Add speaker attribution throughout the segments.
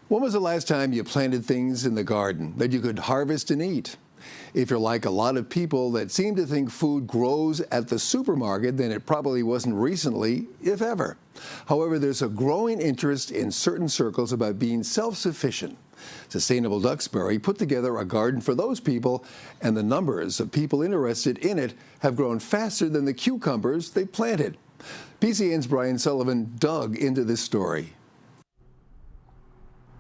Speaker 1: When was the last time you planted things in the garden that you could harvest and eat? If you're like a lot of people that seem to think food grows at the supermarket, then it probably wasn't recently, if ever. However, there's a growing interest in certain circles about being self-sufficient. Sustainable Duxbury put together a garden for those people, and the numbers of people interested in it have grown faster than the cucumbers they planted. PCN's Brian Sullivan dug into this story.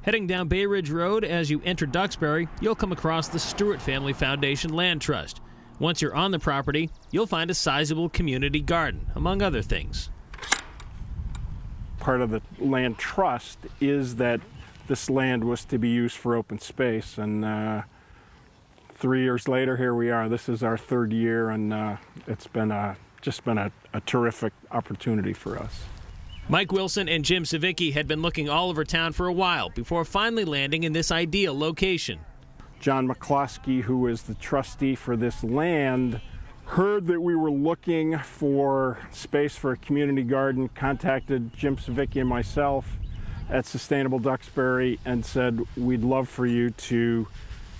Speaker 2: Heading down Bay Ridge Road, as you enter Duxbury, you'll come across the Stewart Family Foundation Land Trust. Once you're on the property, you'll find a sizable community garden, among other things.
Speaker 3: Part of the land trust is that this land was to be used for open space, and 3 years later, here we are. This is our third year, and it's been just been a terrific opportunity for us.
Speaker 2: Mike Wilson and Jim Savicki had been looking all over town for a while before finally landing in this ideal location.
Speaker 3: John McCloskey, who is the trustee for this land, heard that we were looking for space for a community garden, contacted Jim Savicki and myself at Sustainable Duxbury and said, we'd love for you to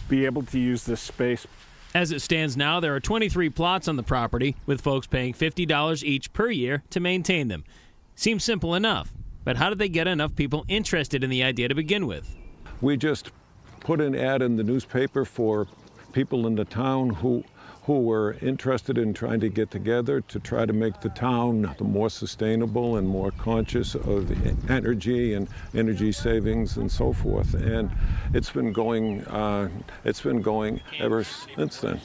Speaker 3: be able to use this space.
Speaker 2: As it stands now, there are 23 plots on the property, with folks paying $50 each per year to maintain them. Seems simple enough, but how did they get enough people interested in the idea to begin with?
Speaker 4: We just put an ad in the newspaper for people in the town who were interested in trying to get together to try to make the town more sustainable and more conscious of energy and energy savings and so forth. And it's been going ever since then.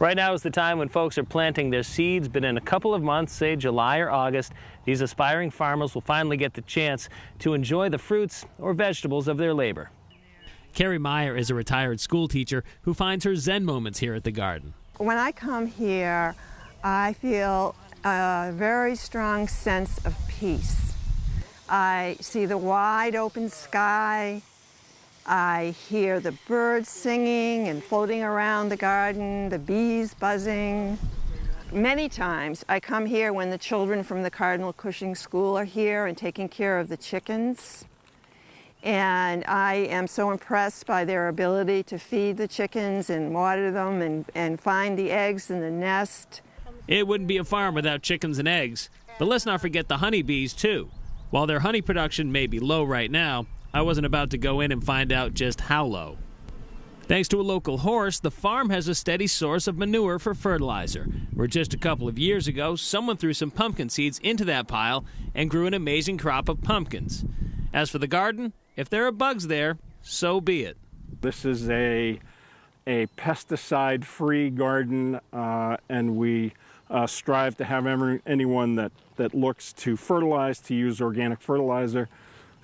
Speaker 2: Right now is the time when folks are planting their seeds, but in a couple of months, say July or August, these aspiring farmers will finally get the chance to enjoy the fruits or vegetables of their labor. Carrie Meyer is a retired school teacher who finds her Zen moments here at the garden.
Speaker 5: When I come here, I feel a very strong sense of peace. I see the wide open sky. I hear the birds singing and floating around the garden, the bees buzzing. Many times I come here when the children from the Cardinal Cushing School are here and taking care of the chickens. And I am so impressed by their ability to feed the chickens and water them and find the eggs in the nest.
Speaker 2: It wouldn't be a farm without chickens and eggs. But let's not forget the honeybees, too. While their honey production may be low right now, I wasn't about to go in and find out just how low. Thanks to a local horse, the farm has a steady source of manure for fertilizer, where just a couple of years ago, someone threw some pumpkin seeds into that pile and grew an amazing crop of pumpkins. As for the garden, if there are bugs there, so be it.
Speaker 3: This is a pesticide-free garden, and we strive to have anyone that looks to fertilize to use organic fertilizer.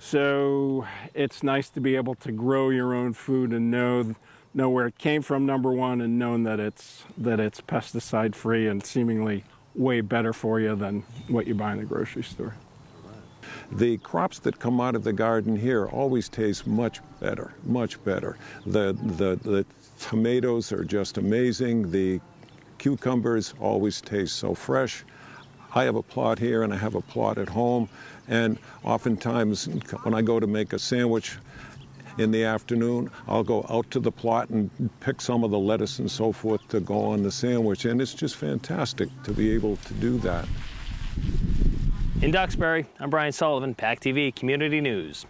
Speaker 3: So it's nice to be able to grow your own food and know where it came from, number one, and knowing that it's pesticide-free and seemingly way better for you than what you buy in the grocery store.
Speaker 4: The crops that come out of the garden here always taste much better, much better. The tomatoes are just amazing. The cucumbers always taste so fresh. I have a plot here and I have a plot at home, and oftentimes when I go to make a sandwich in the afternoon, I'll go out to the plot and pick some of the lettuce and so forth to go on the sandwich, and it's just fantastic to be able to do that.
Speaker 2: In Duxbury, I'm Brian Sullivan, PACTV Community News.